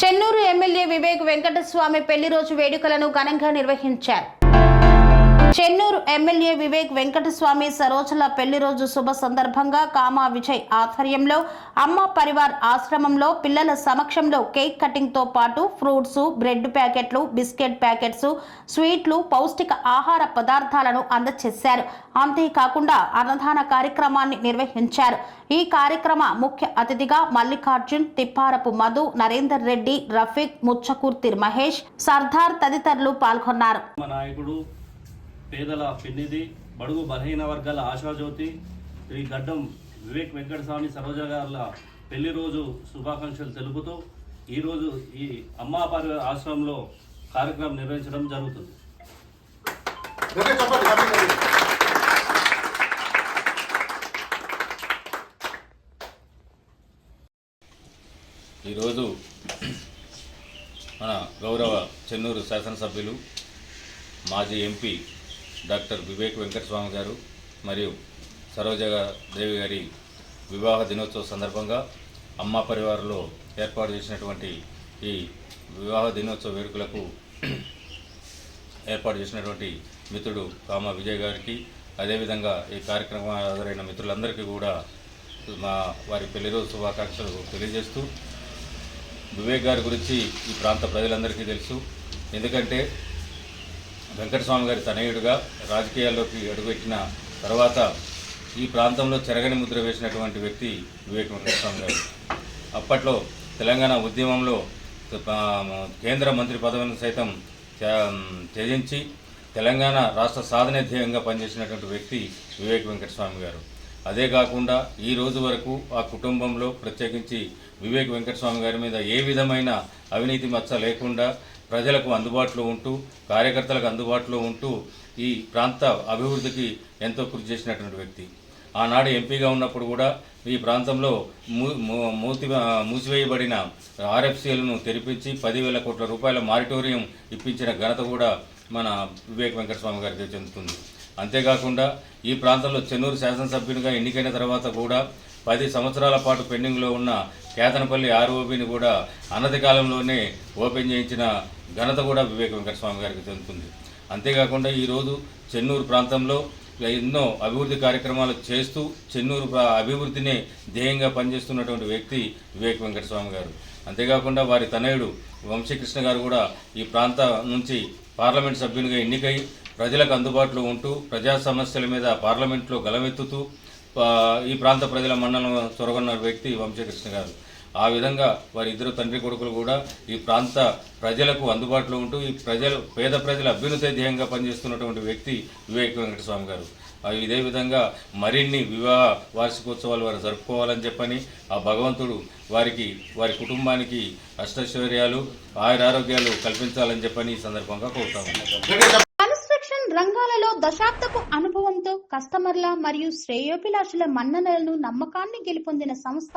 Chennur MLA Vivek Venkataswamy పెళ్లి రోజు వేడుకలను ఘనంగా నిర్వహించారు. చెన్నూరు ఎమ్మెల్యే వివేక్ వెంకటస్వామి సరోజల పెళ్లి రోజు శుభ సందర్భంగా కామా విజయ్ ఆధ్వర్యంలో అమ్మ పరివార్ ఆశ్రమంలో పిల్లల సమక్షంలో కేక్ కటింగ్ తో పాటు ఫ్రూట్స్, బ్రెడ్ ప్యాకెట్లు, బిస్కెట్ ప్యాకెట్స్, స్వీట్లు, పౌష్టిక ఆహార పదార్థాలను అందజేశారు. అంతేకాకుండా అన్నదాన కార్యక్రమాన్ని నిర్వహించారు. ఈ కార్యక్రమ ముఖ్య అతిథిగా మల్లికార్జున్, తిప్పారపు మధు, నరేందర్ రెడ్డి, రఫీక్, ముచ్చకుర్తి మహేష్, సర్దార్ తదితరులు పాల్గొన్నారు. పేదల పెన్నిధి, బడుగు బలహీన వర్గాల ఆశాజ్యోతి శ్రీ గడ్డం వివేక్ వెంకటస్వామి సరోజ గారుల పెళ్లి రోజు శుభాకాంక్షలు తెలుపుతూ ఈరోజు ఈ అమ్మా పరివార్ ఆశ్రమంలో కార్యక్రమం నిర్వహించడం జరుగుతుంది. ఈరోజు మన గౌరవ చెన్నూరు శాసనసభ్యులు మాజీ ఎంపీ డాక్టర్ వివేక్ వెంకటస్వామి గారు మరియు సరోజ దేవి గారి వివాహ దినోత్సవ సందర్భంగా అమ్మ పరివారంలో ఏర్పాటు చేసినటువంటి ఈ వివాహ దినోత్సవ వేడుకలకు ఏర్పాటు చేసినటువంటి మిత్రుడు కామా విజయ్ గారికి, అదేవిధంగా ఈ కార్యక్రమం హాజరైన మిత్రులందరికీ కూడా వారి పెళ్లి రోజు శుభాకాంక్షలు తెలియజేస్తూ, వివేక్ గారి గురించి ఈ ప్రాంత ప్రజలందరికీ తెలుసు. ఎందుకంటే వెంకటస్వామి గారి తనయుడుగా రాజకీయాల్లోకి అడుగుపెట్టిన తర్వాత ఈ ప్రాంతంలో చెరగని ముద్ర వేసినటువంటి వ్యక్తి వివేక్ వెంకటస్వామి గారు. అప్పట్లో తెలంగాణ ఉద్యమంలో కేంద్ర మంత్రి పదవిని సైతం త్యజించి తెలంగాణ రాష్ట్ర సాధన ధ్యేయంగా పనిచేసినటువంటి వ్యక్తి వివేక్ వెంకటస్వామి గారు. అదే కాకుండా ఈ రోజు వరకు ఆ కుటుంబంలో ప్రత్యేకించి వివేక్ వెంకటస్వామి గారి మీద ఏ విధమైన అవినీతి మచ్చ లేకుండా ప్రజలకు అందుబాటులో ఉంటూ, కార్యకర్తలకు అందుబాటులో ఉంటూ ఈ ప్రాంత అభివృద్ధికి ఎంతో కృషి చేసినటువంటి వ్యక్తి. ఆనాడు ఎంపీగా ఉన్నప్పుడు కూడా ఈ ప్రాంతంలో మూసివేయబడిన ఆర్ఎఫ్సీలను తెరిపించి 10,000 కోట్ల రూపాయల మారిటోరియం ఇప్పించిన ఘనత కూడా మన వివేక్ వెంకటస్వామి గారికి చెందుతుంది. అంతేకాకుండా ఈ ప్రాంతంలో చెన్నూరు శాసనసభ్యునిగా ఎన్నికైన తర్వాత కూడా 10 సంవత్సరాల పాటు పెండింగ్లో ఉన్న కేతనపల్లి ఆర్ఓబిని కూడా అనతి కాలంలోనే ఓపెన్ చేయించిన ఘనత కూడా వివేక్ వెంకటస్వామి గారికి చెందుతుంది. అంతేకాకుండా ఈరోజు చెన్నూరు ప్రాంతంలో ఎన్నో అభివృద్ధి కార్యక్రమాలు చేస్తూ చెన్నూరు అభివృద్ధినే ధ్యేయంగా పనిచేస్తున్నటువంటి వ్యక్తి వివేక్ వెంకటస్వామి గారు. అంతేకాకుండా వారి తనయుడు వంశీకృష్ణ గారు కూడా ఈ ప్రాంత నుంచి పార్లమెంట్ సభ్యునిగా ఎన్నికై ప్రజలకు అందుబాటులో ఉంటూ ప్రజా సమస్యల మీద పార్లమెంట్లో గలమెత్తుతూ ఈ ప్రాంత ప్రజల మన్నలను చొరగొన్న వ్యక్తి వంశీకృష్ణ గారు. ఆ విధంగా వారి ఇద్దరు తండ్రి కొడుకులు కూడా ఈ ప్రాంత ప్రజలకు అందుబాటులో ఉంటూ ఈ పేద ప్రజల అభ్యున్నతి ధ్యేయంగా పనిచేస్తున్నటువంటి వ్యక్తి వివేక్ వెంకటస్వామి గారు. ఇదే విధంగా మరిన్ని వివాహ వార్షికోత్సవాలు వారు జరుపుకోవాలని చెప్పని ఆ భగవంతుడు వారి కుటుంబానికి అష్టైశ్వర్యాలు, ఆయురారోగ్యాలు కల్పించాలని చెప్పని ఈ సందర్భంగా కోరుతాము. రంగాలలో దశాబ్దపు అనుభవంతో కస్టమర్ల మరియు శ్రేయోభిలాషుల మన్ననలను, నమ్మకాన్ని గెలుపొందిన సంస్థ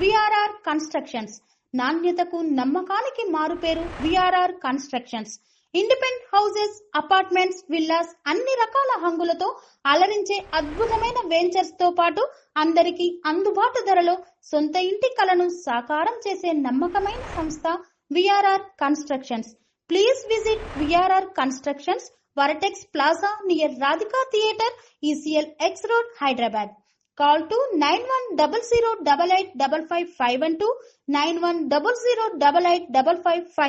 విఆర్ఆర్ కన్స్ట్రక్షన్స్. నాణ్యతకు, నమ్మకానికి మారుపేరు VRR constructions. Independent houses, apartments, villas, అన్ని రకాల హంగులతో అలరించే అద్భుతమైన వెంచర్స్ తో పాటు అందరికీ అందుబాటు ధరలో సొంత ఇంటి కలను సాకారం చేసే నమ్మకమైన సంస్థ VRR constructions. Please visit VRR constructions, Varatex Plaza near Radhika Theatre, ECL X Road, Hyderabad. Call to 910088555512, 9100885559.